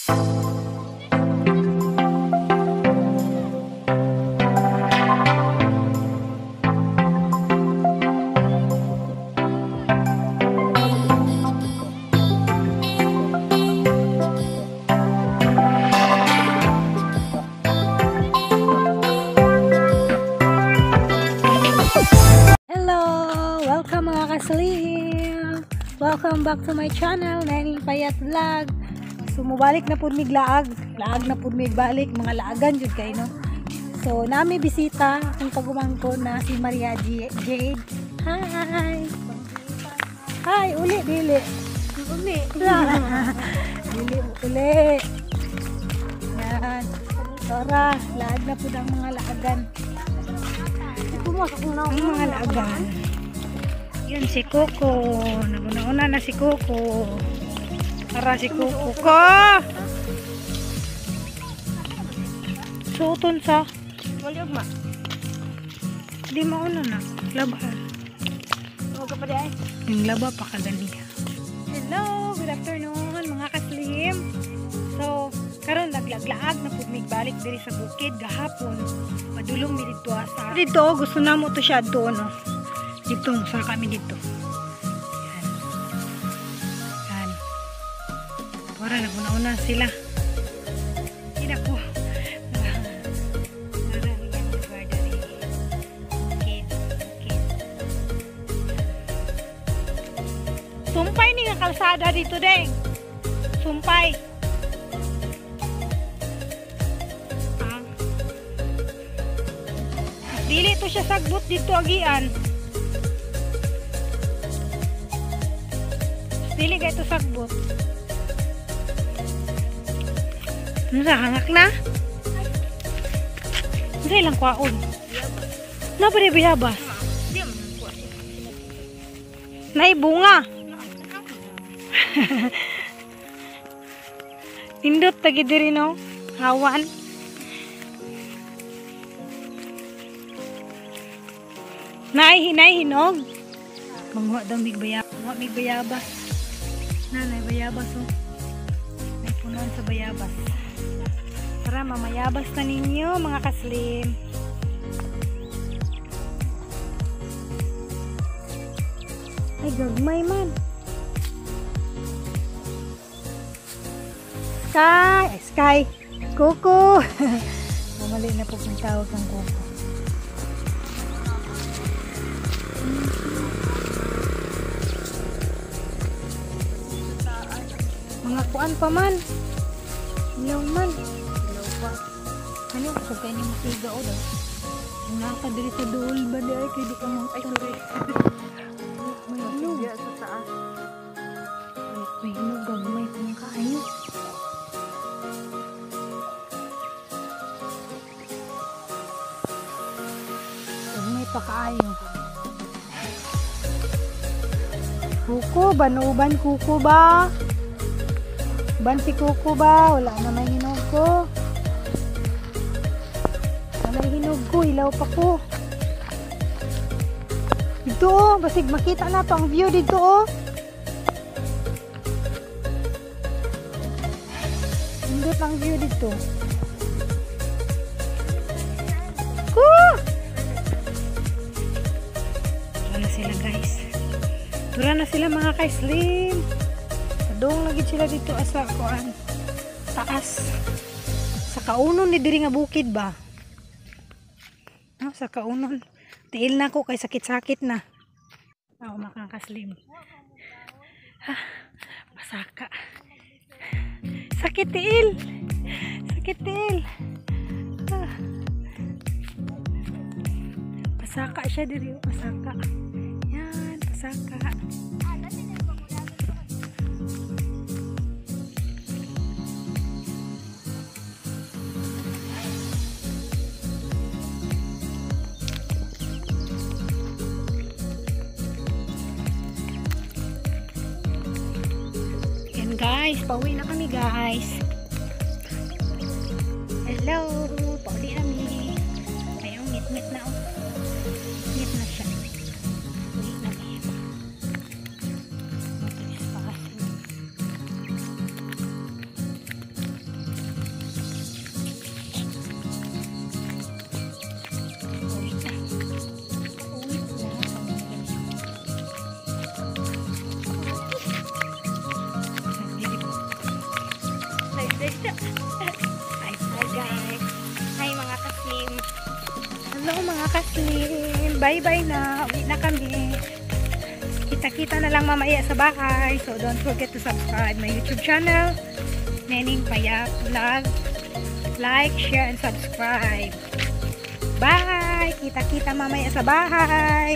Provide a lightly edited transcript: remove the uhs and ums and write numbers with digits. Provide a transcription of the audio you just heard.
Welcome back to my channel, Nening Payat Vlog. So mubalik na pud mig laag na pud mig balik mga laagan jud kay no. So nami bisita ang pagumangko na si Maria Jade. Hi. Hi, uli dili. Uli. Uli. Yan. Tara, laag na pud ang mga laagan. Ang mga laagan. Yun si Coco. Naguna-una na si Coco. Para si Coco ko. Suoton sa. Walyog ma. Di mauna na. Laba. Huwag ka pa di ay. Yung laba pa kaganiya. Hello. Good afternoon mga kaslim. So, karon naglaglaag na pud mig balik diri sa bukid gahapon. Madulong mi dito sa. Dito gusto na mo to siya do no. Dito, saka kami dito. Yan. Yan. Para naguna-una sila. Hindi po. Naramihan lugar dari. Kid. Sumpay ni nga kalsada dito, deng. Sumpay. Dili to siya sagbot dito agian. Dili kayo ito sagbot. Ano sa hangak na? Ano sa ilang kwaon? Na pa rin biyabas? Naibunga. Pindot tagi diri no? Hawan. Hinog. Manguha daw mig bayabas. Nanay bayabas oh. May punuan sa bayabas. Tara mamayabas na ninyo mga kaslim. Ay gagmay man. Sky. Coco. Mamali na po kung tawag ng Coco. Mga kuan pa man. Ilaw man. Ilaw pa. Ano? Kung kayo ni masiga o daw. Nakakadiri sa dool ba di ay kaya di ka mga sorry. May inog. Sa taas. May inog gagmay kung kaayo. Gagmay pa kaayo. Kuko, banuban kuko ba? Bansi Coco ba? Wala na may hinog ko. Wala hinog ko. Hilaw pa ko. Dito oh. Basig makita na to ang view dito oh. Hindot ang view dito. Tura na sila guys. Tura na sila mga kaislim. Doon lagi sila dito sa kuan taas sa kaunon ni diri nga bukid ba no, sa kaunon tiil na ko kay sakit-sakit na makakaslim masaka sakit tiil pasaka siya diri pasaka yan pasaka. Guys, pauwi na kami guys. Hello, pauwi kami. Ayun, ngit na oh. Ngit na siya. Uwi na kami. Matulis pa kasi. Hi, Hi guys. Hi mga kaslim. hello mga kaslim. Bye-bye na. Uwi na kami. Kita-kita na lang mamaya sa bahay. So, don't forget to subscribe my YouTube channel. Nening Payak Vlog. Like, share, and subscribe. Bye! Kita-kita mamaya sa bahay.